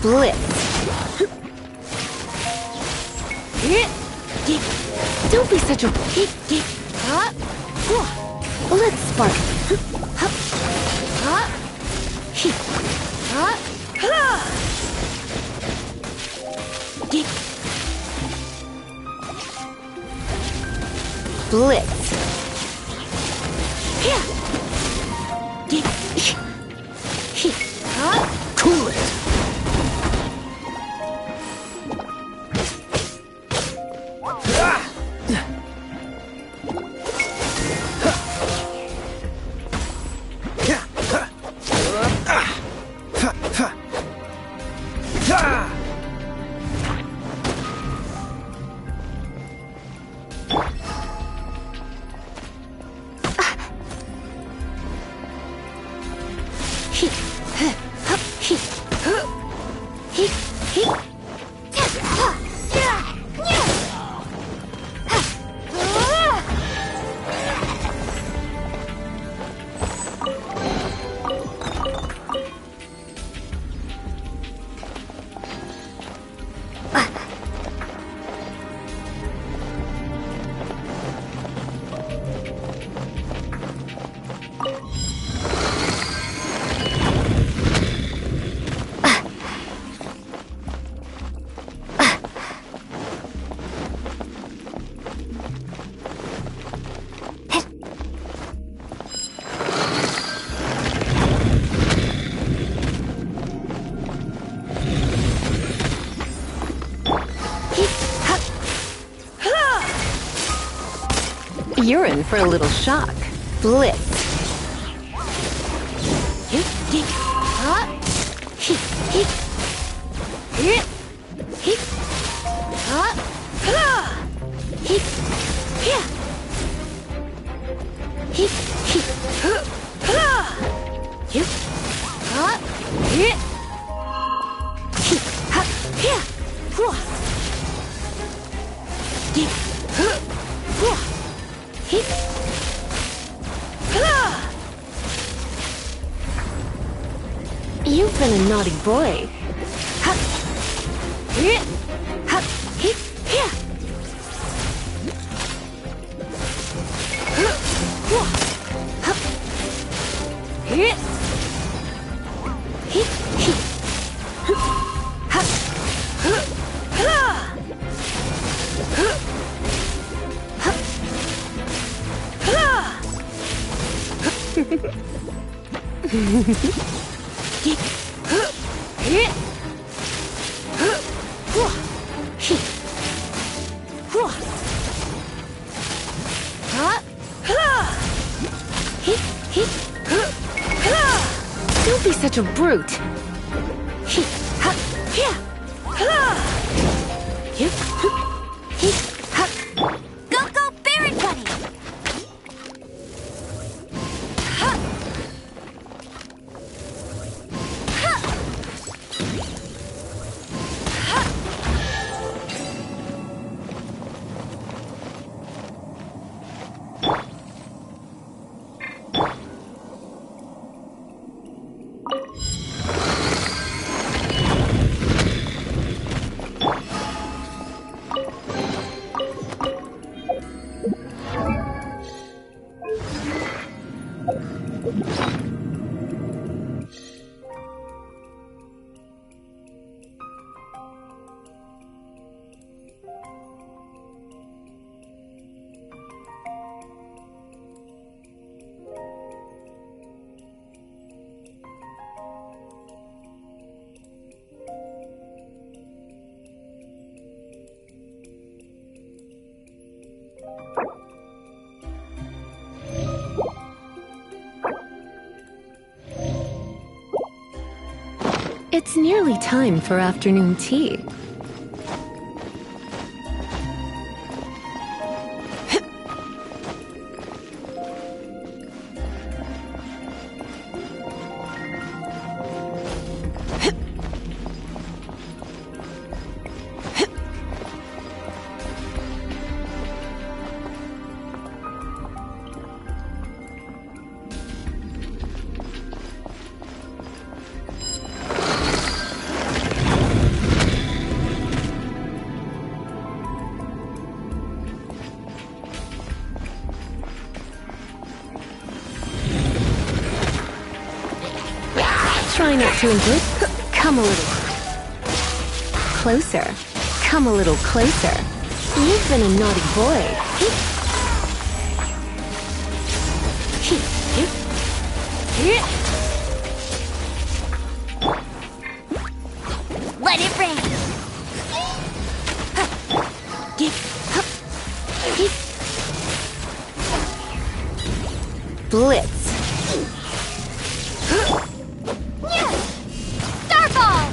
Blitz. Don't be such a... Let's spark. Blitz. Cool it. You're in for a little shock. Blitz. You've been a naughty boy. Don't be such a brute. Go, go, Berry Bunny! It's nearly time for afternoon tea. Try not to enjoy. Come a little closer. Come a little closer. You've been a naughty boy. Let it rain. Blitz. Starball.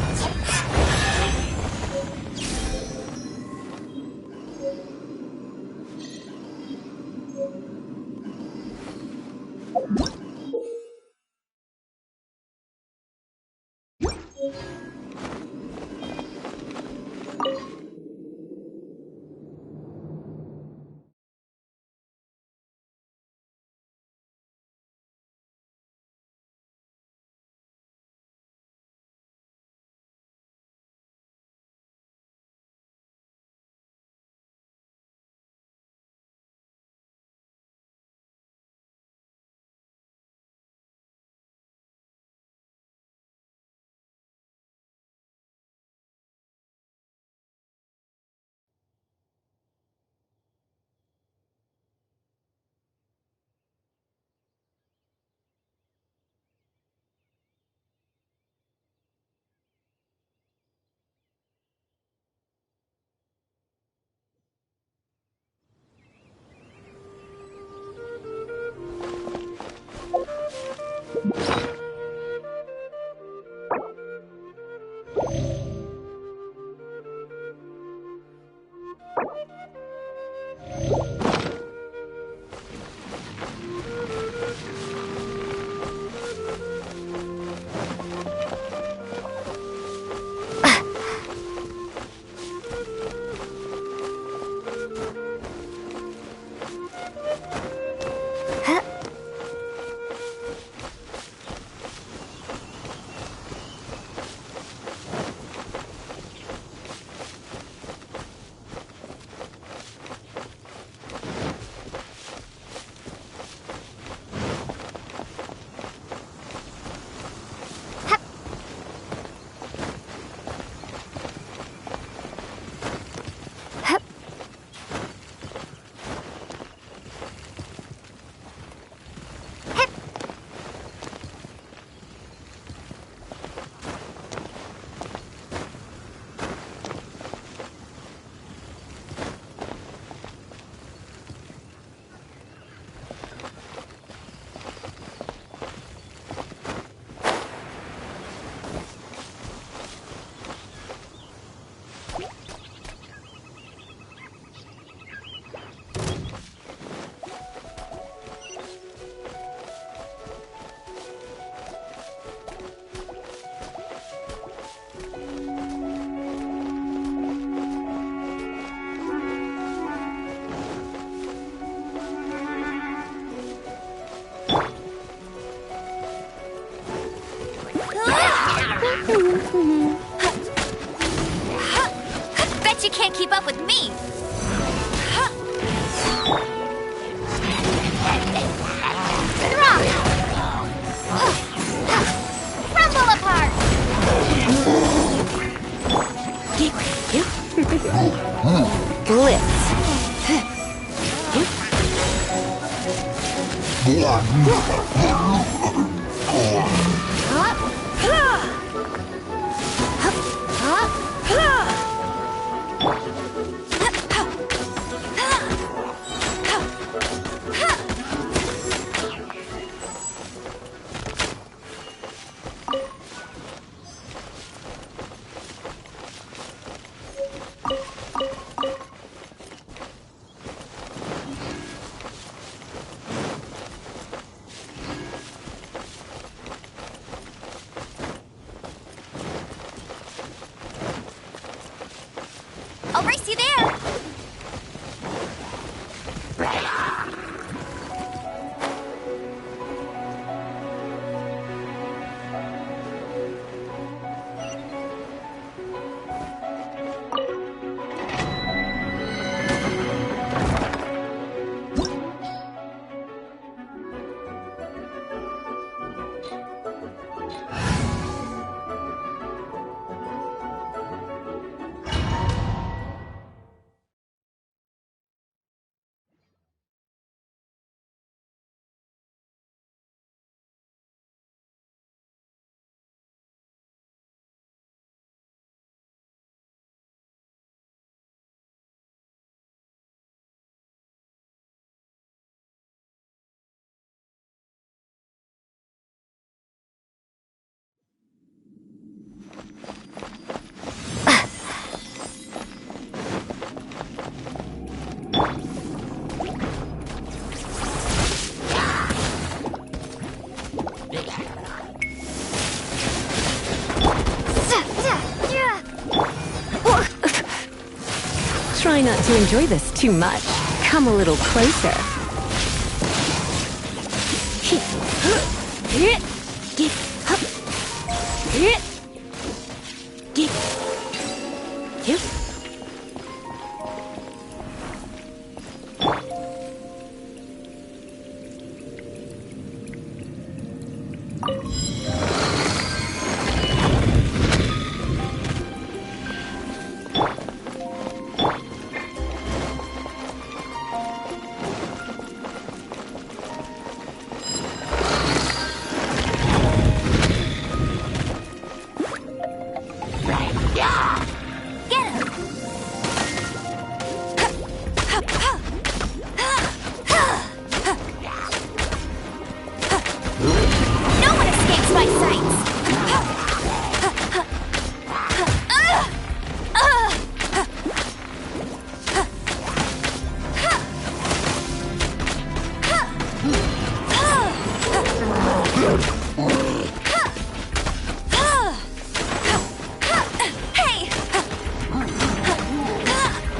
Bet you can't keep up with me. Crumble apart. Blitz. I'll race you there. not to enjoy this too much. Come a little closer. No one escapes my sights! Hey!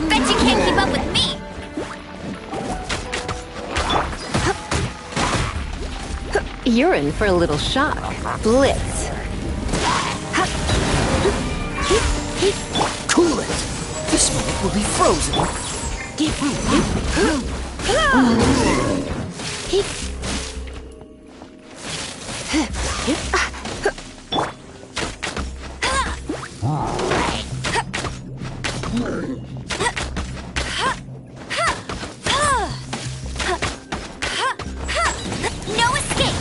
Bet you can't keep up with me! You're in for a little shock. Blitz. Cool it! This moment will be frozen! No escape!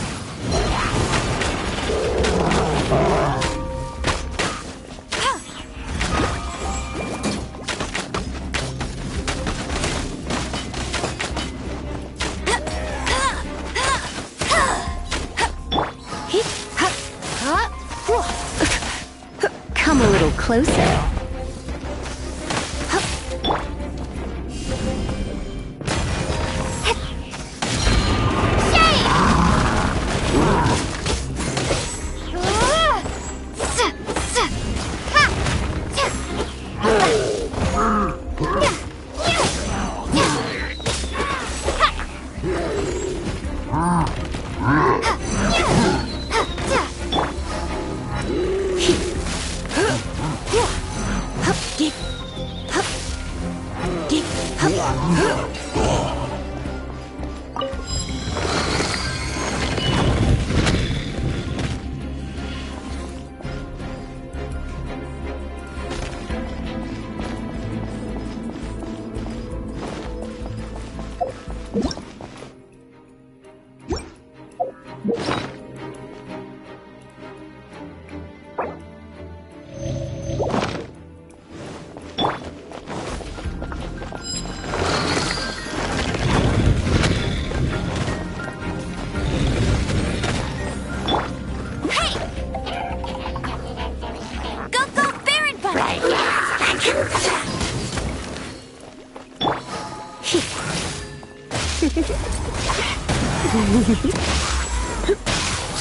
Come a little closer.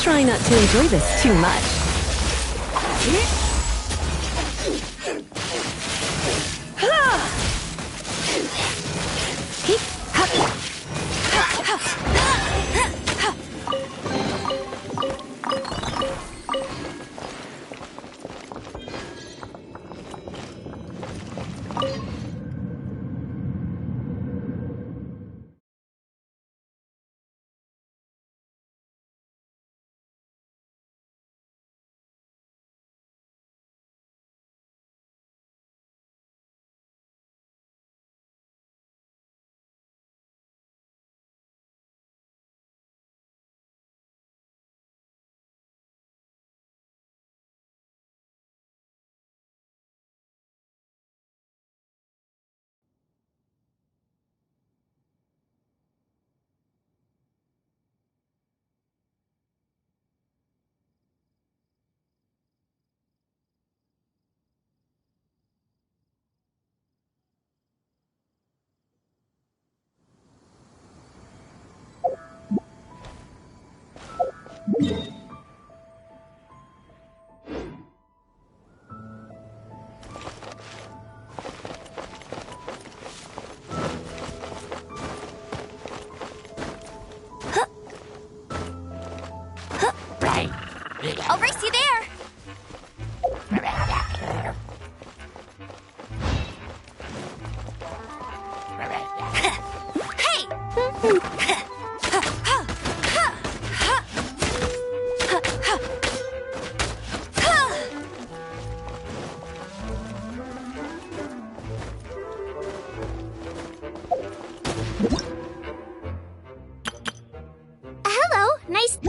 Try not to enjoy this too much. I'll race you there. Hey! Hello, nice.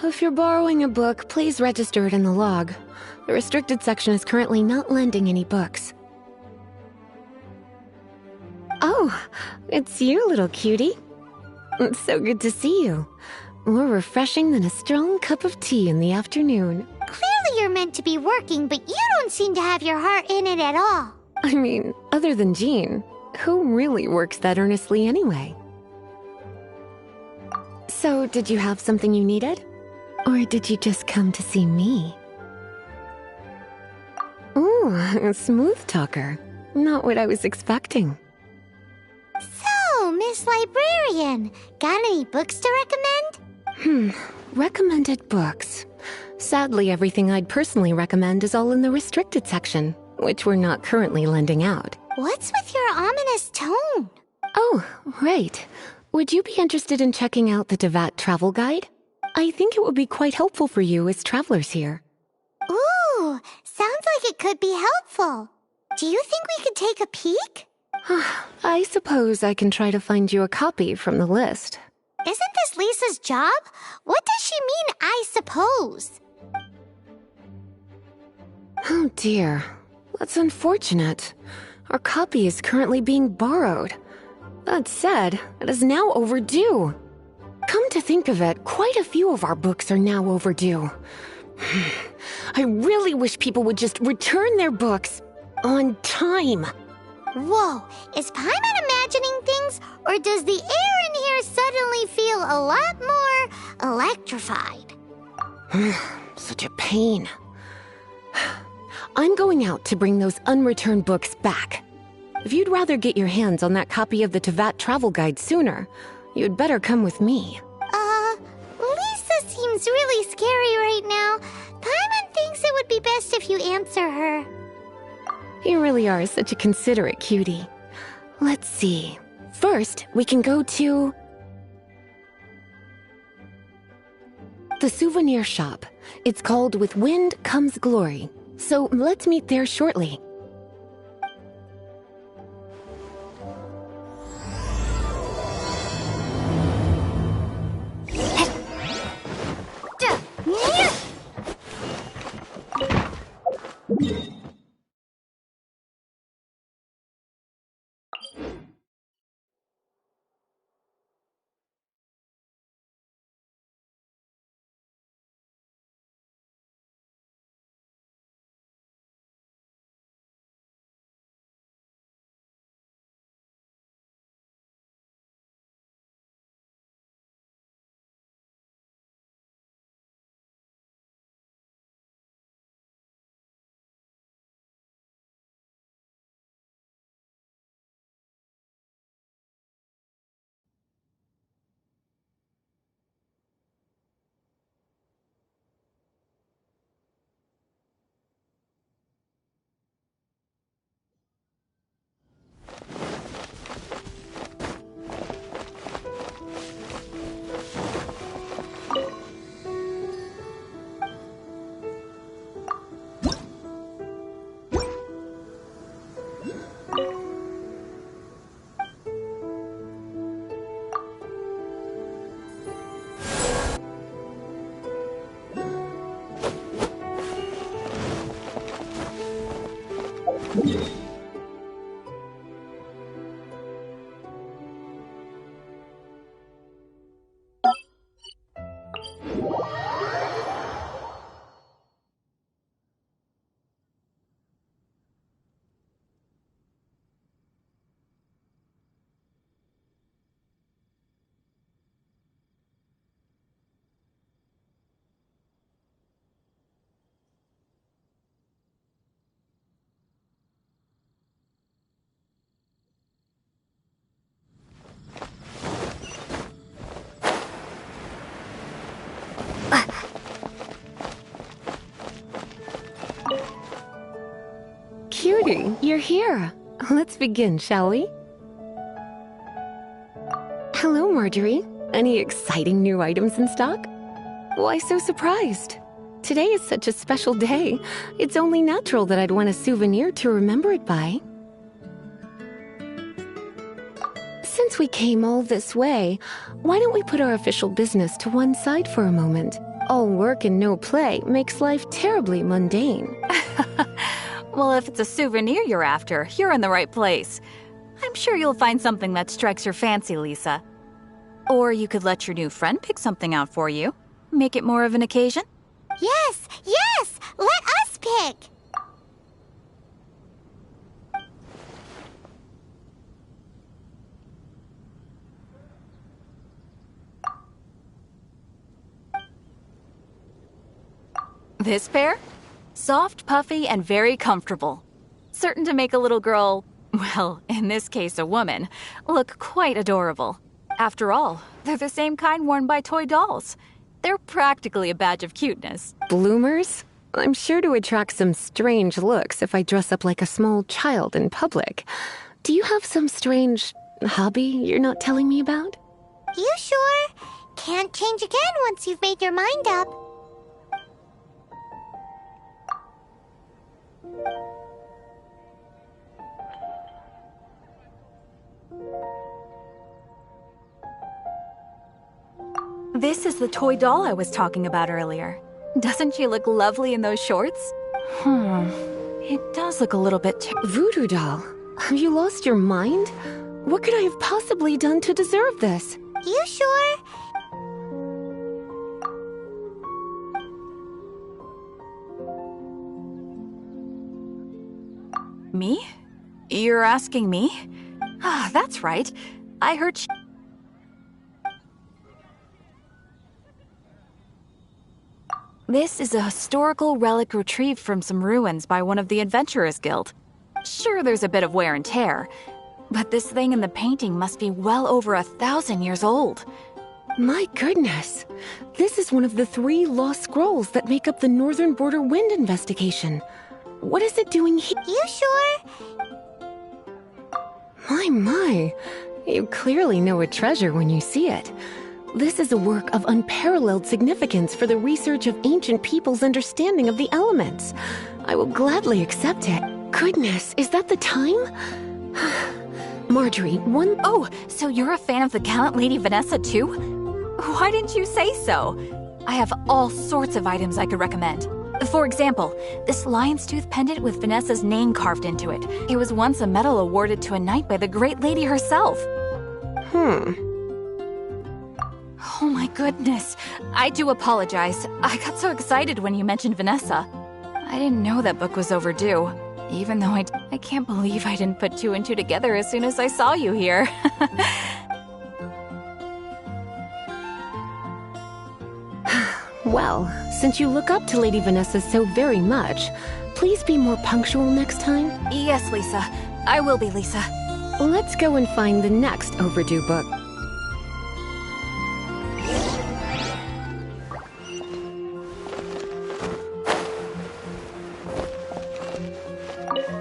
If you're borrowing a book, please register it in the log. The restricted section is currently not lending any books. Oh, it's you, little cutie. It's so good to see you. More refreshing than a strong cup of tea in the afternoon. Clearly you're meant to be working, but you don't seem to have your heart in it at all. I mean, other than Jean, who really works that earnestly anyway? So, did you have something you needed? Or did you just come to see me? Ooh, a smooth talker. Not what I was expecting. So, Miss Librarian, got any books to recommend? Recommended books. Sadly, everything I'd personally recommend is all in the restricted section, which we're not currently lending out. What's with your ominous tone? Oh, right. Would you be interested in checking out the Devat travel guide? I think it would be quite helpful for you as travelers here. Ooh, sounds like it could be helpful. Do you think we could take a peek? I suppose I can try to find you a copy from the list. Isn't this Lisa's job? What does she mean, I suppose? Oh dear, that's unfortunate. Our copy is currently being borrowed. That said, it is now overdue. Come to think of it, quite a few of our books are now overdue. I really wish people would just return their books on time. Whoa, is Paimon imagining things, or does the air in here suddenly feel a lot more electrified? Such a pain. I'm going out to bring those unreturned books back. If you'd rather get your hands on that copy of the Tevat travel guide sooner, you'd better come with me. Lisa seems really scary right now. Paimon thinks it would be best if you answer her. You really are such a considerate cutie. Let's see. First, we can go to the souvenir shop. It's called With Wind Comes Glory. So let's meet there shortly. Cutie, you're here. Let's begin, shall we? Hello, Marjorie. Any exciting new items in stock? Why so surprised? Today is such a special day. It's only natural that I'd want a souvenir to remember it by. Since we came all this way, why don't we put our official business to one side for a moment? All work and no play makes life terribly mundane. Well, if it's a souvenir you're after, you're in the right place. I'm sure you'll find something that strikes your fancy, Lisa. Or you could let your new friend pick something out for you. Make it more of an occasion. Yes, yes! Let us pick! This pair? Soft, puffy, and very comfortable. Certain to make a little girl, well, in this case a woman, look quite adorable. After all, they're the same kind worn by toy dolls. They're practically a badge of cuteness. Bloomers? I'm sure to attract some strange looks if I dress up like a small child in public. Do you have some strange hobby you're not telling me about? You sure? Can't change again once you've made your mind up. This is the toy doll I was talking about earlier. Doesn't she look lovely in those shorts? It does look a little bit Voodoo doll, have you lost your mind? What could I have possibly done to deserve this? You sure? Me? You're asking me? Ah, that's right. I heard This is a historical relic retrieved from some ruins by one of the Adventurers Guild. Sure, there's a bit of wear and tear, but this thing in the painting must be well over 1,000 years old. My goodness. This is one of the 3 lost scrolls that make up the Northern Border Wind investigation. What is it doing here? You sure? My. You clearly know a treasure when you see it. This is a work of unparalleled significance for the research of ancient people's understanding of the elements. I will gladly accept it. Goodness, is that the time? Marjorie, Oh, so you're a fan of the gallant Lady Vanessa too? Why didn't you say so? I have all sorts of items I could recommend. For example, this lion's tooth pendant with Vanessa's name carved into it. It was once a medal awarded to a knight by the great lady herself. Oh my goodness. I do apologize. I got so excited when you mentioned Vanessa. I didn't know that book was overdue. Even though I can't believe I didn't put two and two together as soon as I saw you here. Well, since you look up to Lady Vanessa so very much, please be more punctual next time. Yes, Lisa. I will be, Lisa. Let's go and find the next overdue book.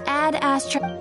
Add Astra.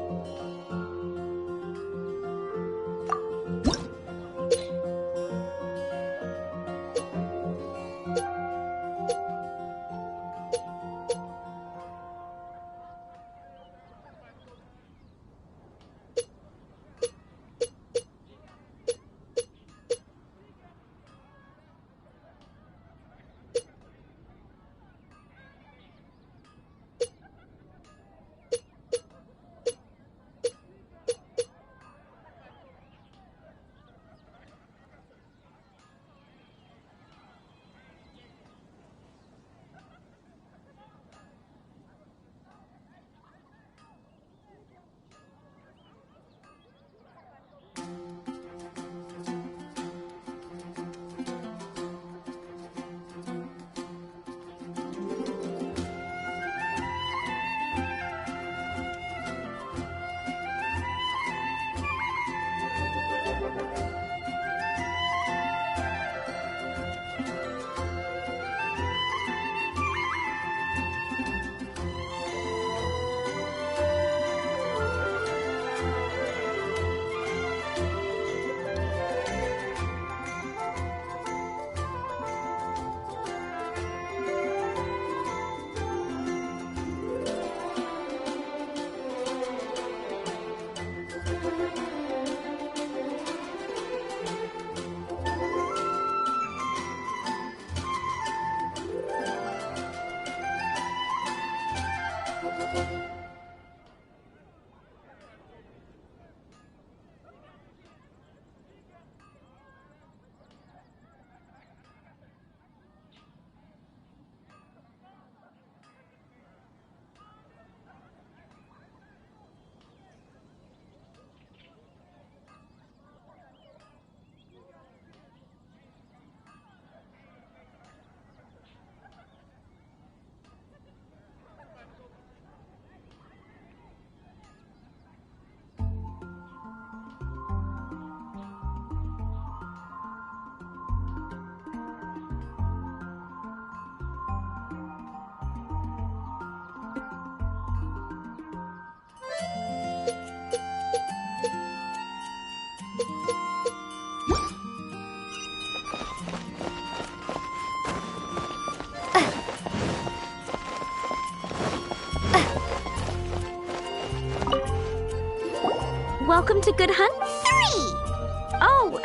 Welcome to Good Hunt 3! Oh,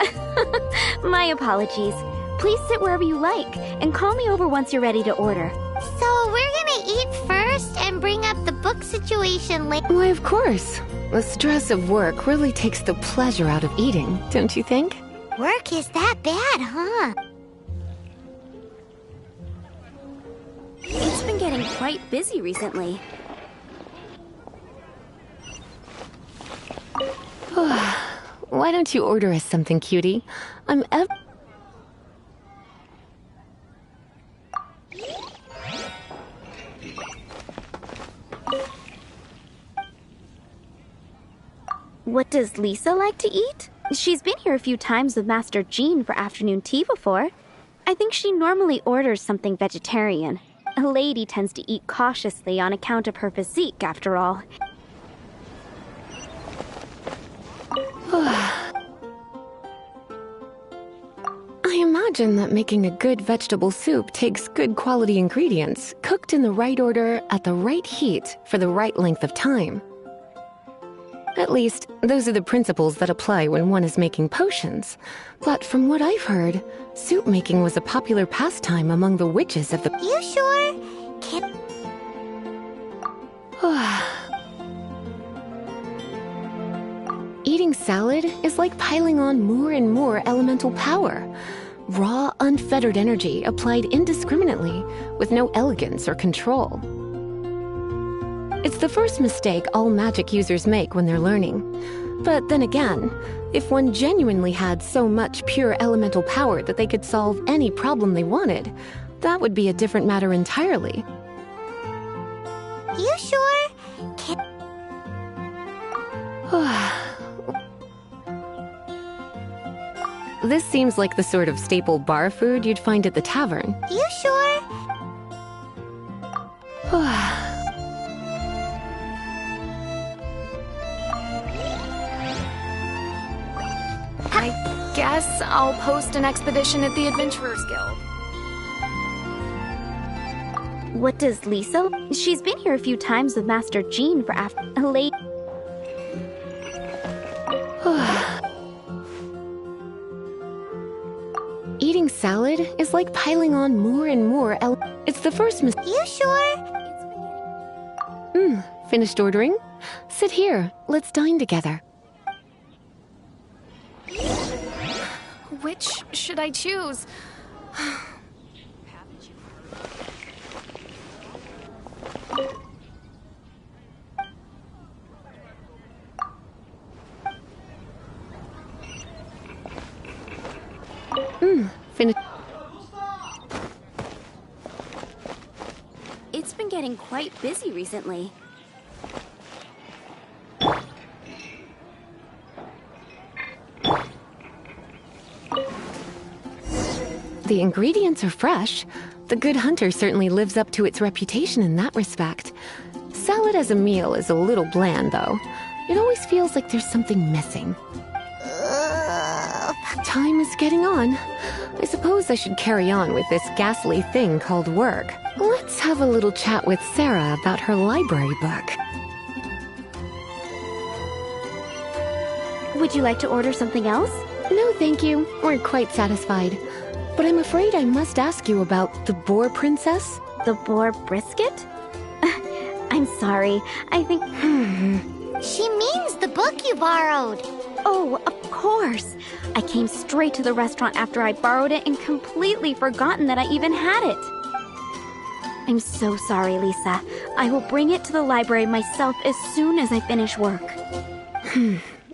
my apologies. Please sit wherever you like, and call me over once you're ready to order. So we're gonna eat first and bring up the book situation later. Why, of course. The stress of work really takes the pleasure out of eating, don't you think? Work is that bad, huh? It's been getting quite busy recently. Why don't you order us something, cutie? What does Lisa like to eat? She's been here a few times with Master Jean for afternoon tea before. I think she normally orders something vegetarian. A lady tends to eat cautiously on account of her physique, after all. I imagine that making a good vegetable soup takes good quality ingredients, cooked in the right order, at the right heat, for the right length of time. At least, those are the principles that apply when one is making potions. But from what I've heard, soup making was a popular pastime among the witches of the... You sure? Can... Eating salad is like piling on more and more elemental power. Raw, unfettered energy applied indiscriminately, with no elegance or control. It's the first mistake all magic users make when they're learning. But then again, if one genuinely had so much pure elemental power that they could solve any problem they wanted, that would be a different matter entirely. You sure? Can... This seems like the sort of staple bar food you'd find at the tavern. You sure? I guess I'll post an expedition at the Adventurers Guild. What does Lisa? She's been here a few times with Master Jean for late. Eating salad is like piling on more and more It's the first You sure? Finished ordering? Sit here. Let's dine together. Which should I choose? Finished. It's been getting quite busy recently. The ingredients are fresh. The Good Hunter certainly lives up to its reputation in that respect. Salad as a meal is a little bland, though. It always feels like there's something missing. Time is getting on. I suppose I should carry on with this ghastly thing called work. Let's have a little chat with Sarah about her library book. Would you like to order something else? No, thank you. We're quite satisfied. But I'm afraid I must ask you about the Boar Princess. The boar brisket? I'm sorry. I think... She means the book you borrowed. Oh, of course. I came straight to the restaurant after I borrowed it and completely forgotten that I even had it. I'm so sorry, Lisa. I will bring it to the library myself as soon as I finish work.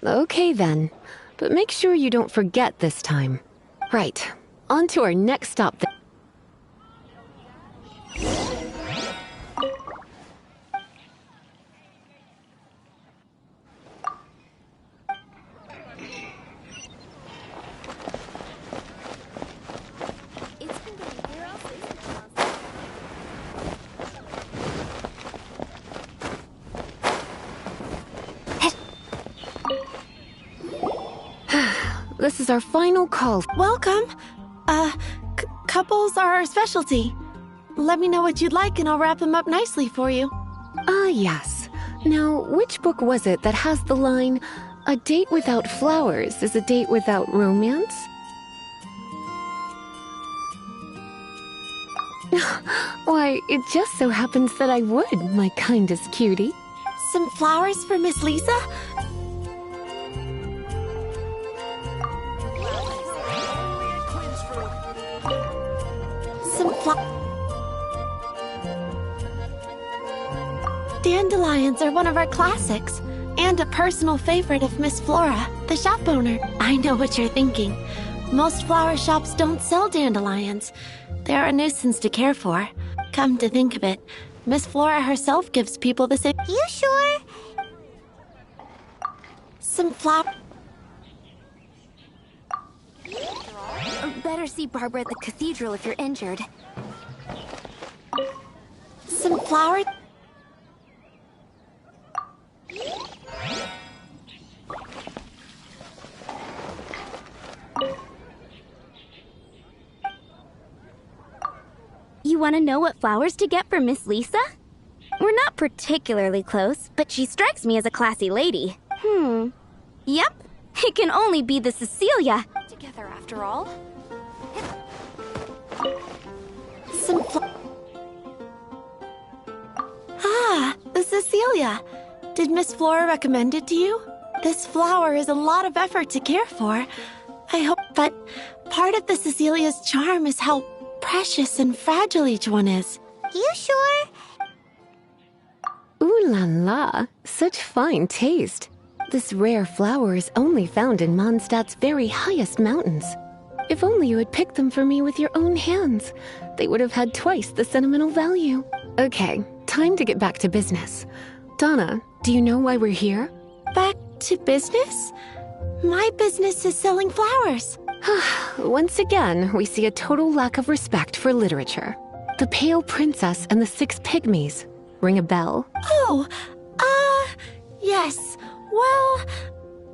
Okay then. But make sure you don't forget this time. Right. On to our next stop then. This is our final call. Welcome. Couples are our specialty. Let me know what you'd like and I'll wrap them up nicely for you. Yes. Now, which book was it that has the line, "A date without flowers is a date without romance"? Why, it just so happens that I would, my kindest cutie. Some flowers for Miss Lisa? Dandelions are one of our classics, and a personal favorite of Miss Flora, the shop owner. I know what you're thinking. Most flower shops don't sell dandelions. They're a nuisance to care for. Come to think of it, Miss Flora herself gives people the same... You sure? Some flower... Better see Barbara at the cathedral if you're injured. Some flower... You want to know what flowers to get for Miss Lisa? We're not particularly close, but she strikes me as a classy lady. Yep, it can only be the Cecilia. Together after all. The Cecilia. Did Miss Flora recommend it to you? This flower is a lot of effort to care for. I hope, but part of the Cecilia's charm is how precious and fragile each one is. You sure? Ooh la la, such fine taste. This rare flower is only found in Mondstadt's very highest mountains. If only you had picked them for me with your own hands, they would have had twice the sentimental value. Okay, time to get back to business. Donna, do you know why we're here? Back to business? My business is selling flowers. Once again, we see a total lack of respect for literature. The Pale Princess and the Six Pygmies. Ring a bell? Yes. Well,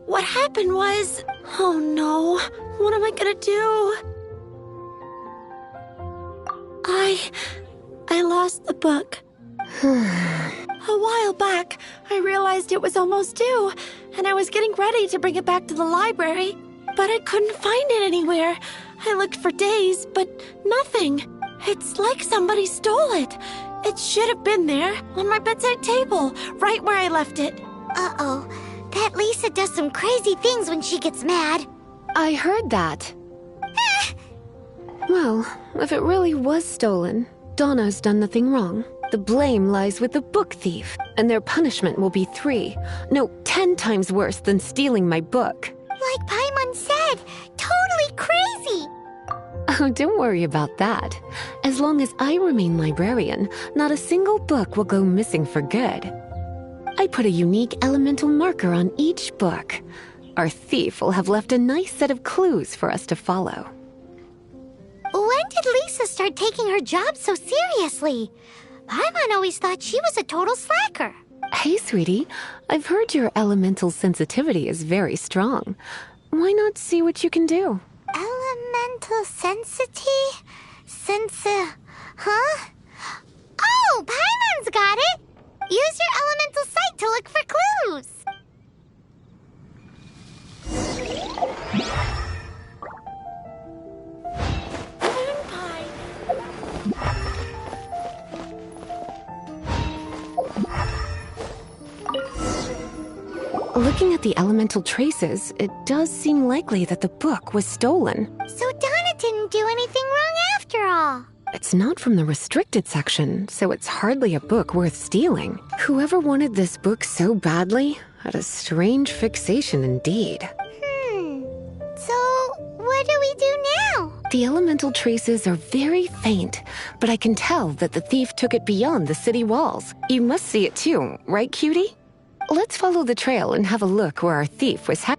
what happened was... Oh no, what am I gonna do? I lost the book. A while back, I realized it was almost due, and I was getting ready to bring it back to the library, but I couldn't find it anywhere. I looked for days, but nothing. It's like somebody stole it. It should have been there, on my bedside table, right where I left it. Uh-oh. That Lisa does some crazy things when she gets mad. I heard that. Well, if it really was stolen, Donna's done nothing wrong. The blame lies with the book thief, and their punishment will be 10 times worse than stealing my book. Like Paimon said, totally crazy. Oh, don't worry about that. As long as I remain librarian, not a single book will go missing for good. I put a unique elemental marker on each book. Our thief will have left a nice set of clues for us to follow. When did Lisa start taking her job so seriously? Paimon always thought she was a total slacker. Hey, sweetie, I've heard your elemental sensitivity is very strong. Why not see what you can do? Elemental huh? Oh, Paimon's got it! Use your elemental sight to look for clues. Looking at the elemental traces, it does seem likely that the book was stolen. So Donna didn't do anything wrong after all. It's not from the restricted section, so it's hardly a book worth stealing. Whoever wanted this book so badly had a strange fixation indeed. So what do we do now? The elemental traces are very faint, but I can tell that the thief took it beyond the city walls. You must see it too, right, cutie? Let's follow the trail and have a look where our thief was headed.